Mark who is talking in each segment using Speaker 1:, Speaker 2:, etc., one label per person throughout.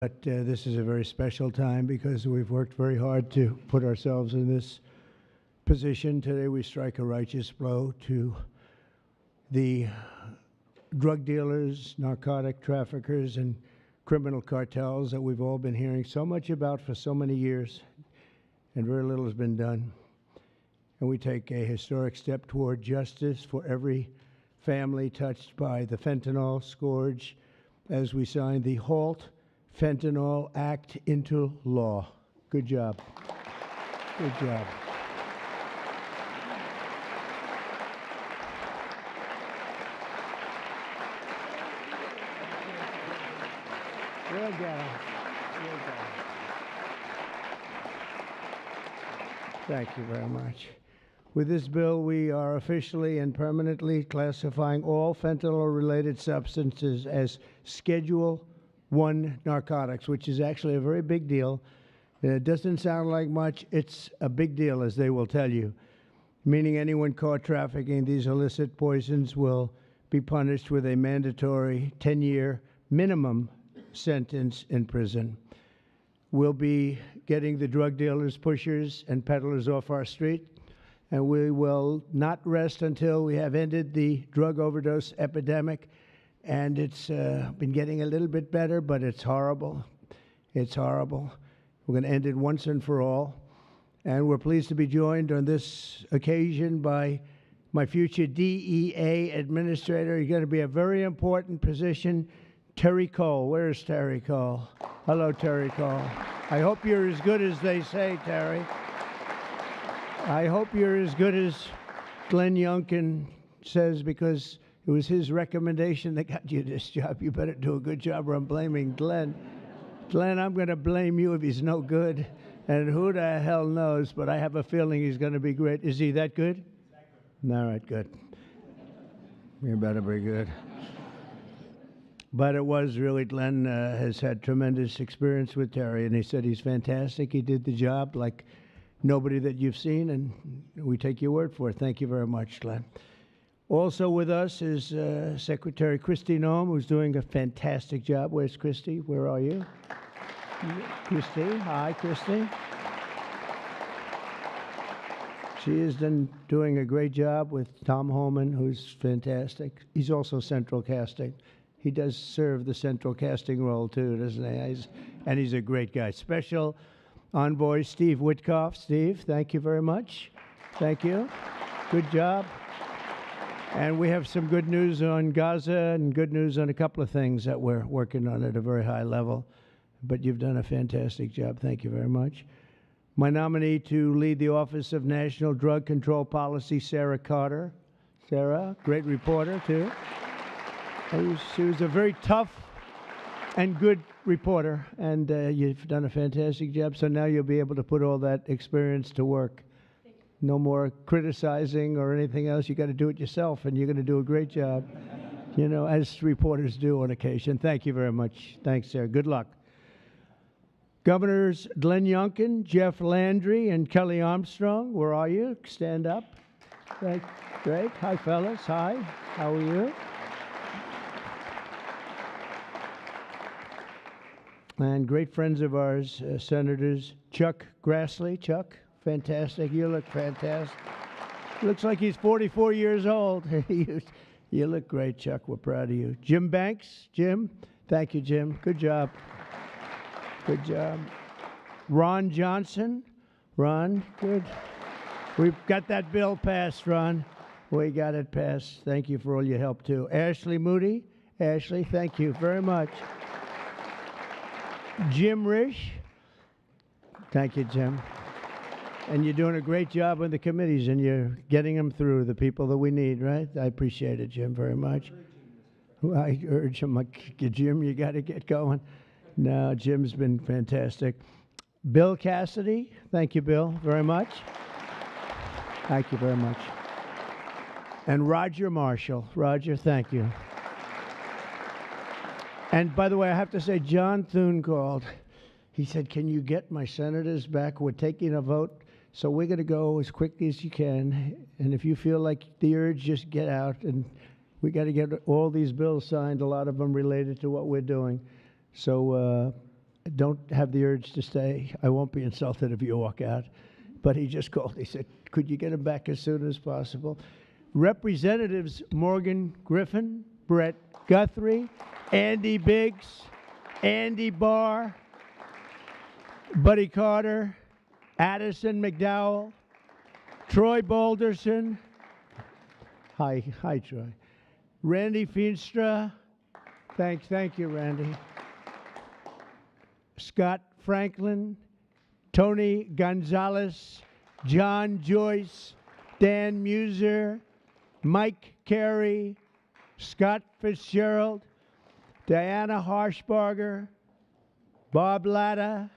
Speaker 1: But this is a very special time because we've worked very hard to put ourselves in this position. Today we strike a righteous blow to the drug dealers, narcotic traffickers, and criminal cartels that we've all been hearing so much about for so many years, and very little has been done. And we take a historic step toward justice for every family touched by the fentanyl scourge as we sign the HALT Fentanyl Act into law. Good job. Good job. Well done. Well done. Thank you very much. With this bill, we are officially and permanently classifying all fentanyl-related substances as Schedule 1 narcotics, which is actually a very big deal. It doesn't sound like much. It's a big deal, as they will tell you, meaning anyone caught trafficking these illicit poisons will be punished with a mandatory 10-year minimum sentence in prison. We'll be getting the drug dealers, pushers, and peddlers off our street, and we will not rest until we have ended the drug overdose epidemic. And it's been getting a little bit better, but it's horrible. It's horrible. We're going to end it once and for all. And we're pleased to be joined on this occasion by my future DEA administrator. He's going to be a very important position, Terry Cole. Where's Terry Cole? Hello, Terry Cole. I hope you're as good as they say, Terry. I hope you're as good as Glenn Youngkin says, because it was his recommendation that got you this job. You better do a good job, or I'm blaming Glenn. Glenn, I'm going to blame you if he's no good. And who the hell knows, but I have a feeling he's going to be great. Is he that good? All right, good. You better be good. But it was really, Glenn has had tremendous experience with Terry, and he said he's fantastic. He did the job like nobody that you've seen, and we take your word for it. Thank you very much, Glenn. Also with us is Secretary Kristi Noem, who's doing a fantastic job. Where's Kristi? Where are you? Kristi. Hi, Kristi. She is doing a great job with Tom Homan, who's fantastic. He's also central casting. He does serve the central casting role, too, doesn't he? And he's a great guy. Special Envoy Steve Witkoff. Steve, thank you very much. Thank you. Good job. And we have some good news on Gaza and good news on a couple of things that we're working on at a very high level. But you've done a fantastic job. Thank you very much. My nominee to lead the Office of National Drug Control Policy, Sarah Carter. Sarah, great reporter, too. She was a very tough and good reporter, and you've done a fantastic job. So now you'll be able to put all that experience to work. No more criticizing or anything else. You got to do it yourself, and you're going to do a great job, you know, as reporters do on occasion. Thank you very much. Thanks, Sarah. Good luck. Governors Glenn Youngkin, Jeff Landry, and Kelly Armstrong, where are you? Stand up. Great. Hi, fellas. Hi. How are you? And great friends of ours, Senators Chuck Grassley. Chuck, fantastic. You look fantastic. Looks like he's 44 years old. You look great, Chuck. We're proud of you. Jim Banks. Jim. Thank you, Jim. Good job. Good job. Ron Johnson. Ron, good. We've got that bill passed, Ron. We got it passed. Thank you for all your help, too. Ashley Moody. Ashley, thank you very much. Jim Risch. Thank you, Jim. And you're doing a great job on the committees, and you're getting them through, the people that we need, right? I appreciate it, Jim, very much. I urge him, like, Jim, you got to get going. No, Jim's been fantastic. Bill Cassidy. Thank you, Bill, very much. Thank you very much. And Roger Marshall. Roger, thank you. And by the way, I have to say, John Thune called. He said, can you get my senators back? We're taking a vote, so we're going to go as quickly as you can. And if you feel like the urge, just get out. And we got to get all these bills signed, a lot of them related to what we're doing. So don't have the urge to stay. I won't be insulted if you walk out. But he just called. He said, could you get him back as soon as possible? Representatives Morgan Griffin, Brett Guthrie, Andy Biggs, Andy Barr, Buddy Carter, Addison McDowell, Troy Balderson. Hi, Troy. Randy Feenstra. Thank you, Randy. Scott Franklin, Tony Gonzalez, John Joyce, Dan Muser, Mike Carey, Scott Fitzgerald, Diana Harshbarger, Bob Latta.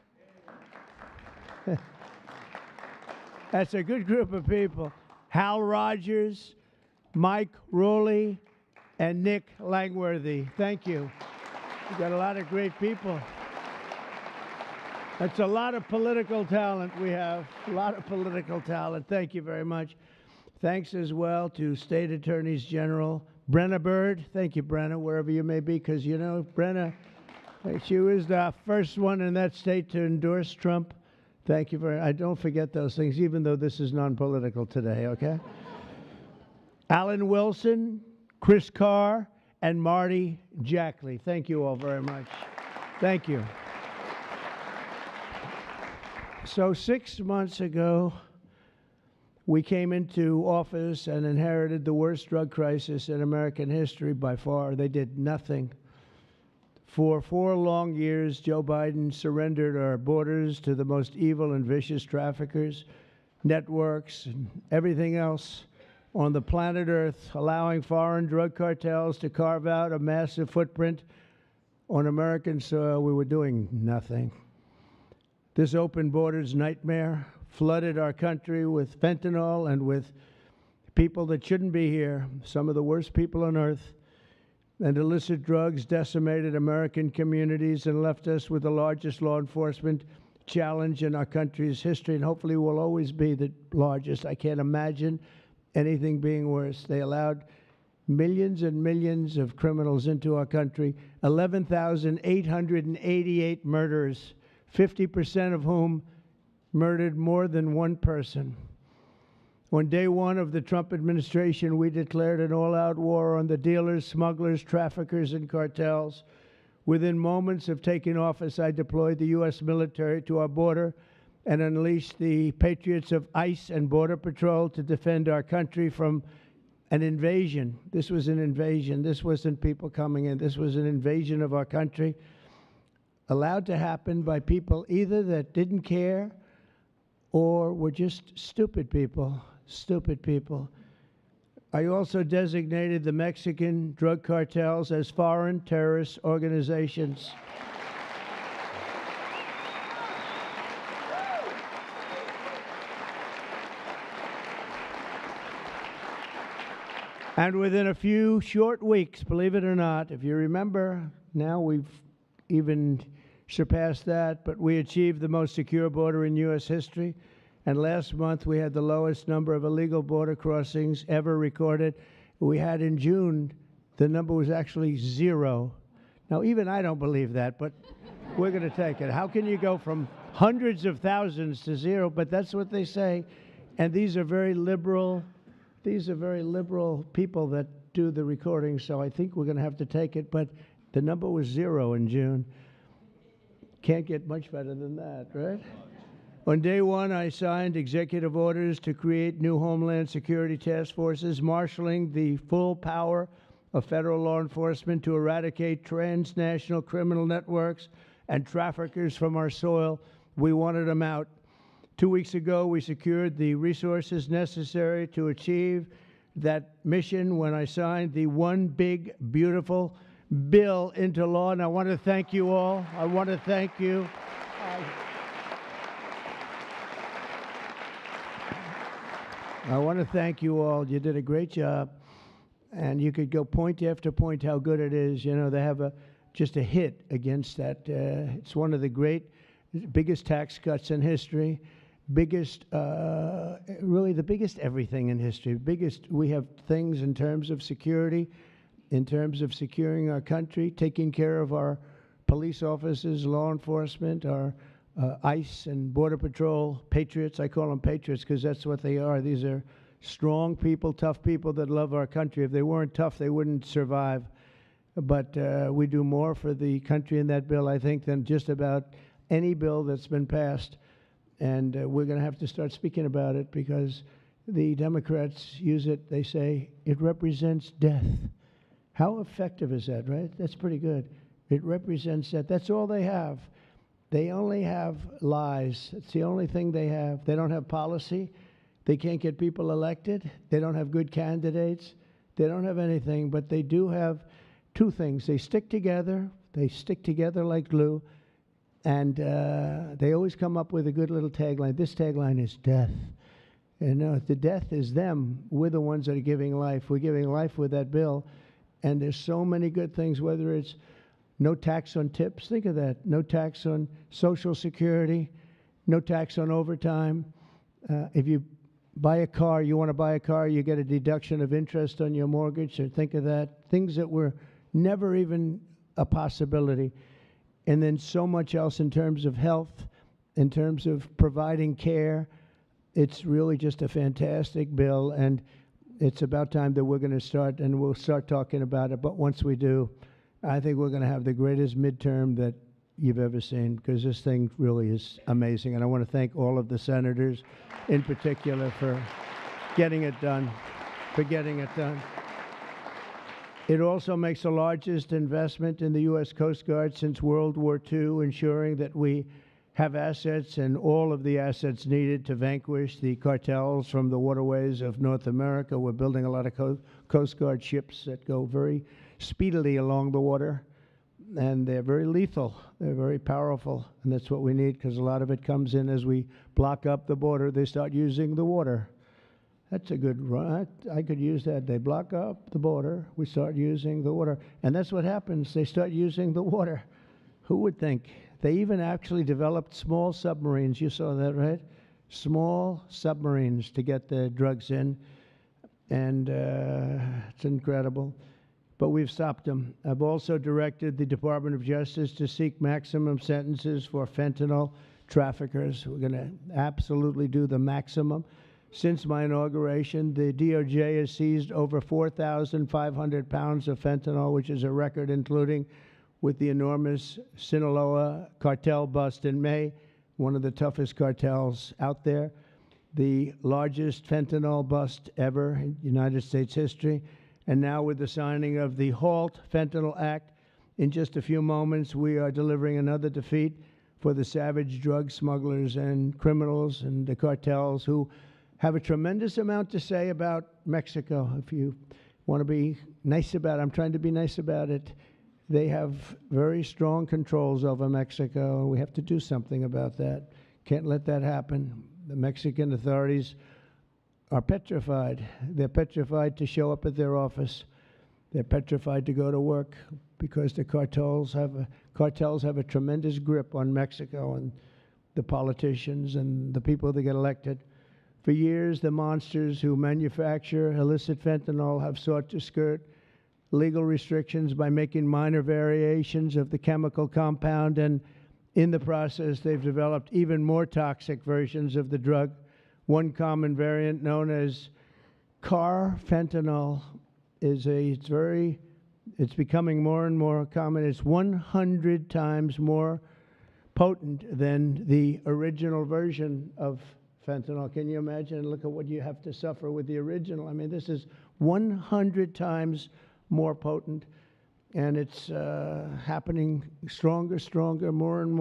Speaker 1: That's a good group of people. Hal Rogers, Mike Rowley, and Nick Langworthy. Thank you. We've got a lot of great people. That's a lot of political talent we have. A lot of political talent. Thank you very much. Thanks as well to State Attorneys General Brenna Bird. Thank you, Brenna, wherever you may be, because you know, Brenna, she was the first one in that state to endorse Trump. Thank you very much. I don't forget those things, even though this is non-political today, okay? Alan Wilson, Chris Carr, and Marty Jackley. Thank you all very much. Thank you. So 6 months ago, we came into office and inherited the worst drug crisis in American history by far. They did nothing. For 4 long years, Joe Biden surrendered our borders to the most evil and vicious traffickers, networks, and everything else on the planet Earth, allowing foreign drug cartels to carve out a massive footprint on American soil. We were doing nothing. This open borders nightmare flooded our country with fentanyl and with people that shouldn't be here, some of the worst people on earth. And illicit drugs decimated American communities and left us with the largest law enforcement challenge in our country's history, and hopefully will always be the largest. I can't imagine anything being worse. They allowed millions and millions of criminals into our country, 11,888 murders, 50% of whom murdered more than one person. On day one of the Trump administration, we declared an all-out war on the dealers, smugglers, traffickers, and cartels. Within moments of taking office, I deployed the U.S. military to our border and unleashed the patriots of ICE and Border Patrol to defend our country from an invasion. This was an invasion. This wasn't people coming in. This was an invasion of our country, allowed to happen by people either that didn't care or were just stupid people. Stupid people. I also designated the Mexican drug cartels as foreign terrorist organizations. And within a few short weeks, believe it or not, if you remember, now we've even surpassed that, but we achieved the most secure border in U.S. history. And last month, we had the lowest number of illegal border crossings ever recorded. We had in June, the number was actually 0. Now, even I don't believe that, but we're going to take it. How can you go from hundreds of thousands to 0? But that's what they say. And these are very liberal people that do the recording, so I think we're going to have to take it. But the number was 0 in June. Can't get much better than that, right? On day one, I signed executive orders to create new Homeland Security task forces, marshaling the full power of federal law enforcement to eradicate transnational criminal networks and traffickers from our soil. We wanted them out. 2 weeks ago, we secured the resources necessary to achieve that mission when I signed the One Big Beautiful Bill into law. And I want to thank you all. I want to thank you. I want to thank you all. You did a great job. And you could go point after point how good it is. You know, they have just a hit against that. It's one of the biggest tax cuts in history, really the biggest everything in history. We have things in terms of security, in terms of securing our country, taking care of our police officers, law enforcement, our ICE and Border Patrol patriots. I call them patriots because that's what they are. These are strong people, tough people that love our country. If they weren't tough, they wouldn't survive. But we do more for the country in that bill, I think, than just about any bill that's been passed. And we're going to have to start speaking about it because the Democrats use it. They say it represents death. How effective is that, right? That's pretty good. It represents that. That's all they have. They only have lies. It's the only thing they have. They don't have policy. They can't get people elected. They don't have good candidates. They don't have anything, but they do have two things. They stick together. They stick together like glue, and they always come up with a good little tagline. This tagline is death. And the death is them. We're the ones that are giving life. We're giving life with that bill, and there's so many good things, whether it's no tax on tips. Think of that. No tax on Social Security. No tax on overtime. If you buy a car, you want to buy a car, you get a deduction of interest on your mortgage. So think of that. Things that were never even a possibility. And then so much else in terms of health, in terms of providing care. It's really just a fantastic bill, and it's about time that we're going to start, and we'll start talking about it. But once we do, I think we're going to have the greatest midterm that you've ever seen, because this thing really is amazing. And I want to thank all of the senators in particular for getting it done, It also makes the largest investment in the U.S. Coast Guard since World War II, ensuring that we have assets and all of the assets needed to vanquish the cartels from the waterways of North America. We're building a lot of Coast Guard ships that go very speedily along the water, and they're very lethal. They're very powerful, and that's what we need, because a lot of it comes in as we block up the border. They start using the water. That's a good run. I could use that. They block up the border. We start using the water. And that's what happens. They start using the water. Who would think? They even actually developed small submarines. You saw that, right? Small submarines to get the drugs in. And it's incredible. But we've stopped them. I've also directed the Department of Justice to seek maximum sentences for fentanyl traffickers. We're going to absolutely do the maximum. Since my inauguration, the DOJ has seized over 4,500 pounds of fentanyl, which is a record, including with the enormous Sinaloa cartel bust in May, one of the toughest cartels out there, the largest fentanyl bust ever in United States history. And now with the signing of the HALT Fentanyl Act, in just a few moments, we are delivering another defeat for the savage drug smugglers and criminals and the cartels who have a tremendous amount to say about Mexico. If you want to be nice about it, I'm trying to be nice about it. They have very strong controls over Mexico, and we have to do something about that. Can't let that happen. The Mexican authorities are petrified. They're petrified to show up at their office. They're petrified to go to work because the cartels have a tremendous grip on Mexico and the politicians and the people that get elected. For years, the monsters who manufacture illicit fentanyl have sought to skirt legal restrictions by making minor variations of the chemical compound, and in the process, they've developed even more toxic versions of the drug. One common variant, known as carfentanil, it's becoming more and more common. It's 100 times more potent than the original version of fentanyl. Can you imagine? Look at what you have to suffer with the original. I mean, this is 100 times more potent, and it's happening stronger, more and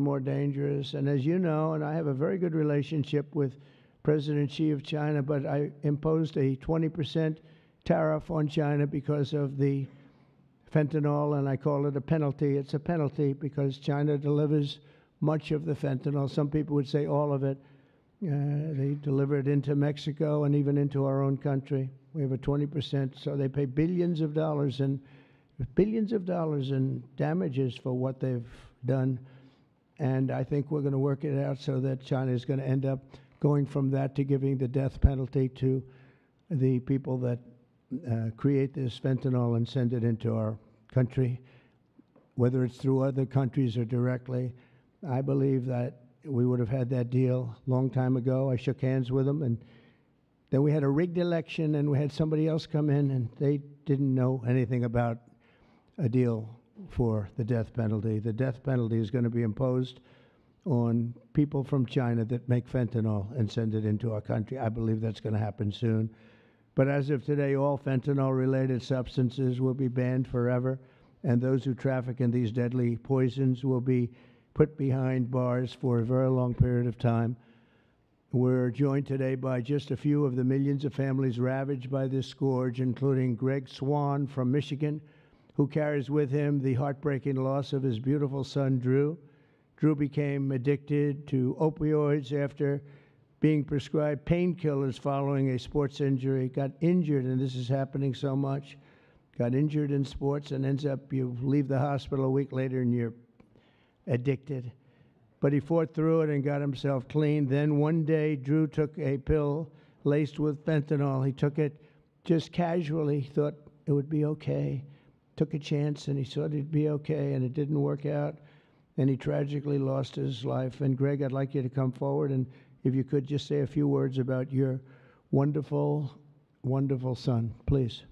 Speaker 1: more dangerous. And as you know, and I have a very good relationship with President Xi of China, but I imposed a 20% tariff on China because of the fentanyl, and I call it a penalty. It's a penalty because China delivers much of the fentanyl. Some people would say all of it. They deliver it into Mexico and even into our own country. We have a 20%, so they pay billions of dollars in damages for what they've done. And I think we're going to work it out so that China is going to end up going from that to giving the death penalty to the people that create this fentanyl and send it into our country. whether it's through other countries or directly. I believe that we would have had that deal a long time ago. I shook hands with them, and then we had a rigged election, and we had somebody else come in, and they didn't know anything about a deal for the death penalty. The death penalty is going to be imposed on people from China that make fentanyl and send it into our country. I believe that's going to happen soon. But as of today, all fentanyl-related substances will be banned forever, and those who traffic in these deadly poisons will be put behind bars for a very long period of time. We're joined today by just a few of the millions of families ravaged by this scourge, including Greg Swan from Michigan, who carries with him the heartbreaking loss of his beautiful son, Drew. Drew became addicted to opioids after being prescribed painkillers following a sports injury, got injured, and this is happening so much, got injured in sports and ends up, you leave the hospital a week later and you're addicted. But he fought through it and got himself clean. Then one day, Drew took a pill laced with fentanyl. He took it just casually, thought it would be okay. Took a chance and he thought it'd be okay, and it didn't work out. And he tragically lost his life. And Greg, I'd like you to come forward, and if you could just say a few words about your wonderful, wonderful son, please.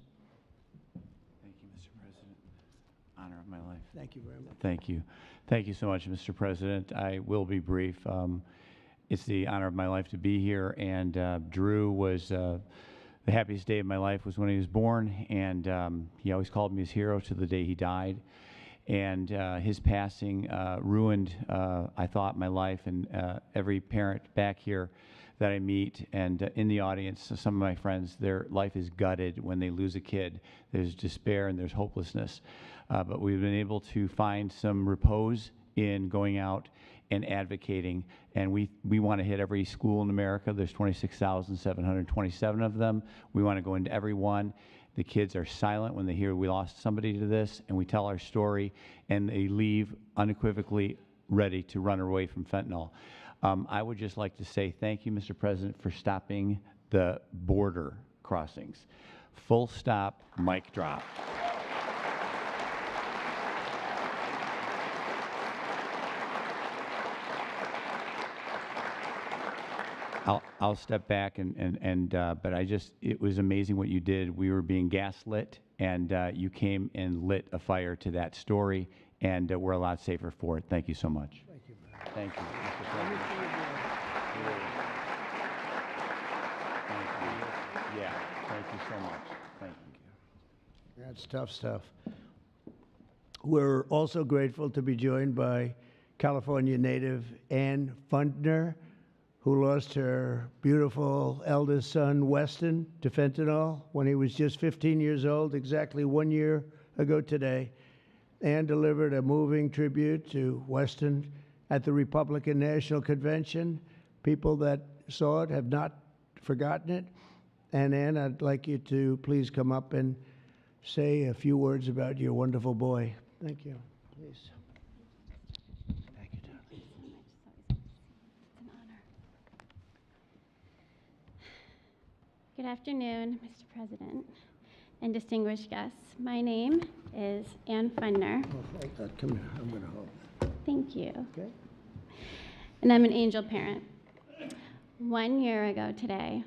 Speaker 2: Thank you, Mr. President. Honor of my life.
Speaker 1: Thank you very much.
Speaker 2: Thank you. Thank you so much, Mr. President. I will be brief. It's the honor of my life to be here, and Drew was the happiest day of my life was when he was born, and he always called me his hero to the day he died. And his passing ruined, I thought, my life, and every parent back here that I meet and in the audience, some of my friends, their life is gutted when they lose a kid. There's despair and there's hopelessness. But we've been able to find some repose in going out and advocating, and we want to hit every school in America. There's 26,727 of them. We want to go into every one. The kids are silent when they hear we lost somebody to this, and we tell our story, and they leave unequivocally ready to run away from fentanyl. I would just like to say thank you, Mr. President, for stopping the border crossings. Full stop, mic drop. I'll step back but it was amazing what you did. We were being gaslit, and you came and lit a fire to that story, and we're a lot safer for it. Thank you so much.
Speaker 1: Thank you.
Speaker 2: Thank you, Mr. President. Thank you. Yeah, thank you so much. Thank you.
Speaker 1: That's tough stuff. We're also grateful to be joined by California native Ann Fundner, who lost her beautiful eldest son, Weston, to fentanyl when he was just 15 years old, exactly 1 year ago today. Ann delivered a moving tribute to Weston at the Republican National Convention. People that saw it have not forgotten it. And Ann, I'd like you to please come up and say a few words about your wonderful boy. Thank you. Please. Thank you, darling.
Speaker 3: It's an honor. Good afternoon, Mr. President and distinguished guests. My name is Ann Fundner.
Speaker 1: Oh, come here. I'm going to hold it.
Speaker 3: Thank you.
Speaker 1: Okay?
Speaker 3: And I'm an angel parent. 1 year ago today,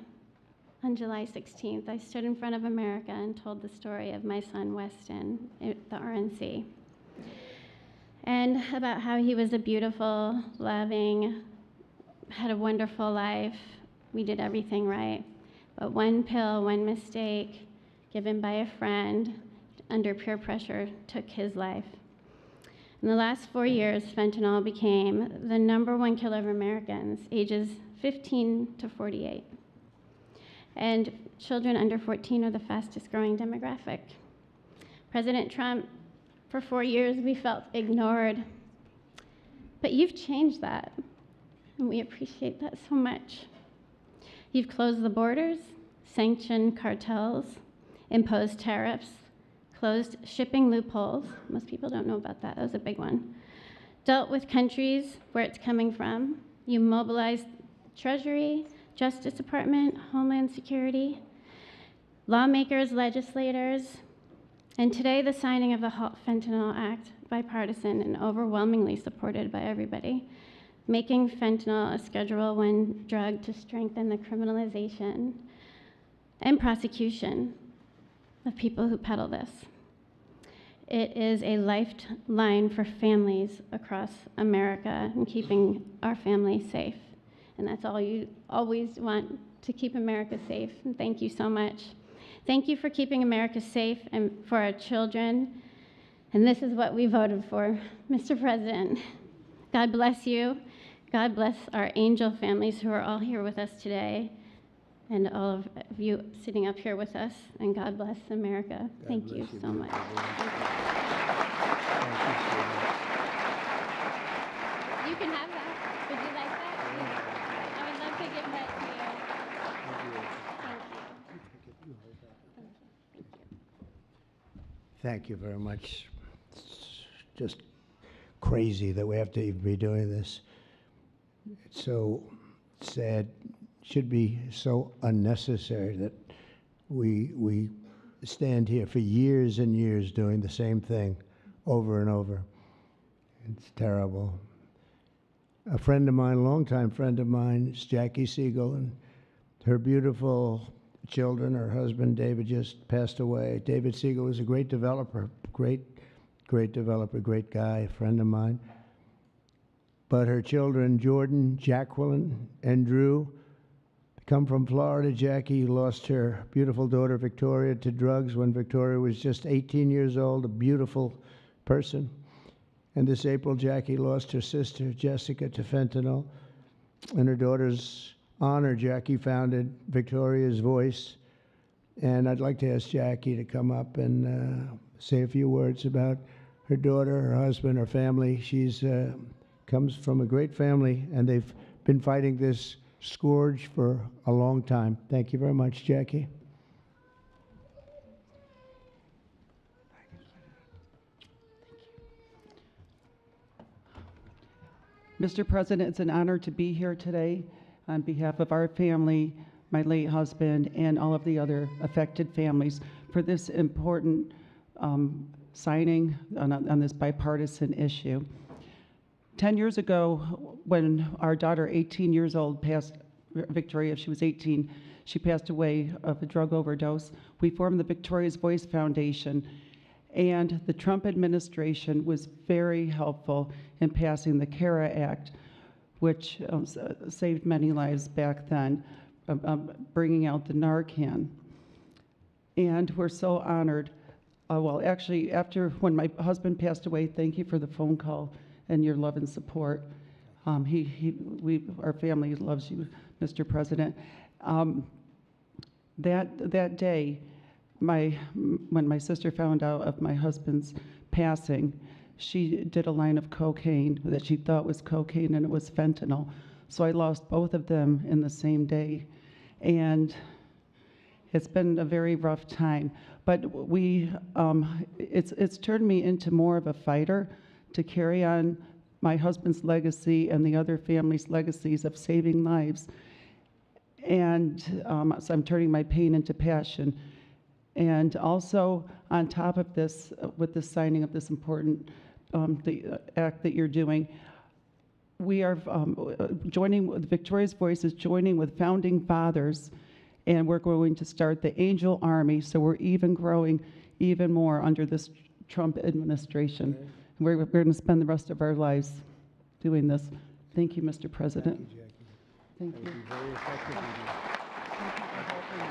Speaker 3: on July 16th, I stood in front of America and told the story of my son, Weston, at the RNC. And about how he was a beautiful, loving, had a wonderful life. We did everything right. But one pill, one mistake, given by a friend under peer pressure, took his life. In the last 4 years, fentanyl became the #1 killer of Americans, ages 15 to 48. And children under 14 are the fastest growing demographic. President Trump, for 4 years, we felt ignored. But you've changed that, and we appreciate that so much. You've closed the borders, sanctioned cartels, imposed tariffs, closed shipping loopholes. Most people don't know about that. That was a big one. Dealt with countries where it's coming from. You mobilized Treasury, Justice Department, Homeland Security, lawmakers, legislators, And today, the signing of the Halt Fentanyl Act, bipartisan and overwhelmingly supported by everybody, making fentanyl a Schedule I drug to strengthen the criminalization and prosecution of people who peddle this. It is a lifeline for families across America and keeping our families safe. And that's all you always want, to keep America safe. And thank you so much. Thank you for keeping America safe and for our children. And this is what we voted for. Mr. President, God bless you. God bless our angel families who are all here with us today, and all of you sitting up here with us. And God bless America. Thank you so much. You can have that. Would you like that? I would love to give that to you.
Speaker 1: Thank you very much. It's just crazy that we have to even be doing this. It's so sad. Should be so unnecessary that we stand here for years and years doing the same thing over and over. It's terrible. A friend of mine, a longtime friend of mine, is Jackie Siegel, and her beautiful children, her husband David just passed away. David Siegel was a great developer, great developer, great guy, a friend of mine. But her children, Jordan, Jacqueline, and Drew, come from Florida. Jackie lost her beautiful daughter, Victoria, to drugs when Victoria was just 18 years old, a beautiful person. And this April, Jackie lost her sister, Jessica, to fentanyl. In her daughter's honor, Jackie founded Victoria's Voice. And I'd like to ask Jackie to come up and say a few words about her daughter, her husband, her family. She's comes from a great family, and they've been fighting this scourge for a long time. Thank you very much, Jackie.
Speaker 4: Mr. President, it's an honor to be here today on behalf of our family, my late husband, and all of the other affected families for this important signing on this bipartisan issue. 10 years ago, when our daughter, 18 years old, passed, Victoria, she was 18, she passed away of a drug overdose. We formed the Victoria's Voice Foundation, and the Trump administration was very helpful in passing the CARA Act, which saved many lives back then, bringing out the Narcan. And we're so honored. Well, actually, when my husband passed away, thank you for the phone call and your love and support. Our family loves you, Mr. President. That day, when my sister found out of my husband's passing, she did a line of cocaine that she thought was cocaine, and it was fentanyl. So I lost both of them in the same day. And it's been a very rough time. But it's turned me into more of a fighter to carry on my husband's legacy and the other families' legacies of saving lives. And so I'm turning my pain into passion. And also, on top of this, with the signing of this important the act that you're doing, we are joining with Victoria's Voice is joining with founding fathers, and we're going to start the Angel Army. So we're even growing even more under this Trump administration. Okay. We're going to spend the rest of our lives doing this. Thank you, Mr. President.
Speaker 1: Thank you, Jackie.
Speaker 4: Thank you.
Speaker 1: Very effective.
Speaker 4: Thank you for helping me.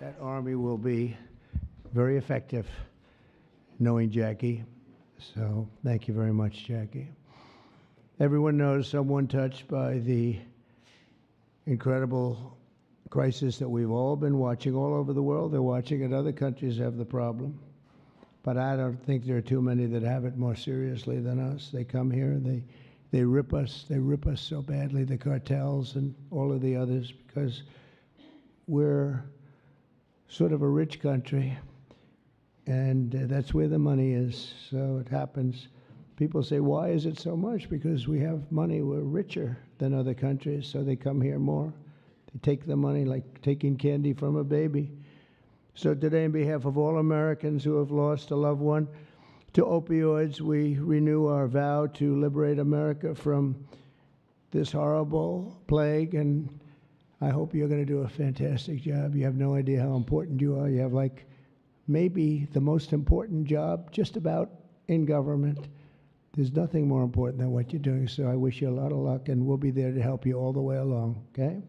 Speaker 1: That army will be very effective, knowing Jackie. So thank you very much, Jackie. Everyone knows someone touched by the incredible crisis that we've all been watching all over the world. They're watching it. Other countries have the problem. But I don't think there are too many that have it more seriously than us. They come here and they rip us. They rip us so badly, the cartels and all of the others, because we're sort of a rich country, and that's where the money is. So it happens. People say, why is it so much? Because we have money. We're richer than other countries, so they come here more. You take the money like taking candy from a baby. So today, on behalf of all Americans who have lost a loved one to opioids, we renew our vow to liberate America from this horrible plague, and I hope you're going to do a fantastic job. You have no idea how important you are. You have like maybe the most important job just about in government. There's nothing more important than what you're doing, so I wish you a lot of luck, and we'll be there to help you all the way along, okay?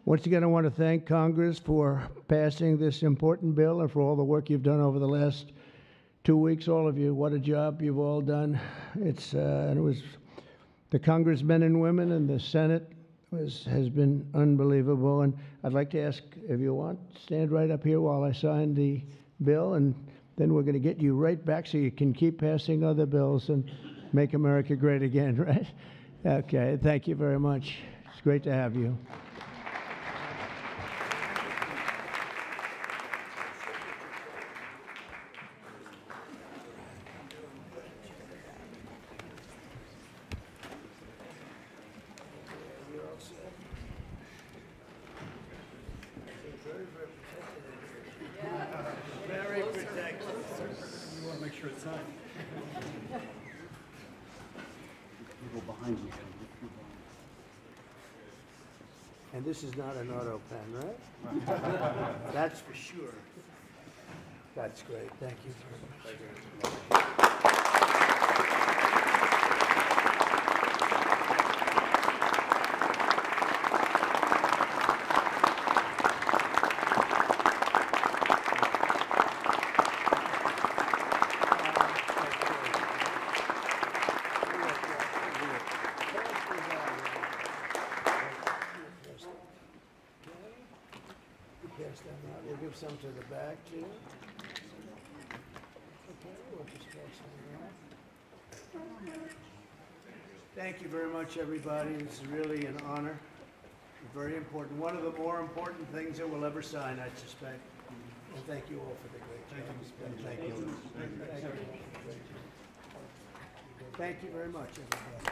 Speaker 1: Once again, I want to thank Congress for passing this important bill and for all the work you've done over the last 2 weeks, all of you. What a job you've all done. And it was the congressmen and women and the Senate has been unbelievable. And I'd like to ask, if you want, stand right up here while I sign the bill, and then we're going to get you right back so you can keep passing other bills and make America great again, right? Okay, thank you very much. It's great to have you. Very protected.
Speaker 5: You want to make sure it's signed. People behind you.
Speaker 1: And this is not an auto pen, right? That's for sure. That's great. Thank you very much. Pass them out. We'll give some to the back too. Okay, we'll just pass them out. Thank you very much, everybody. This is really an honor. Very important. One of the more important things that we'll ever sign, I suspect. And thank you all for the great job. Thank you. Thank you very much, everybody.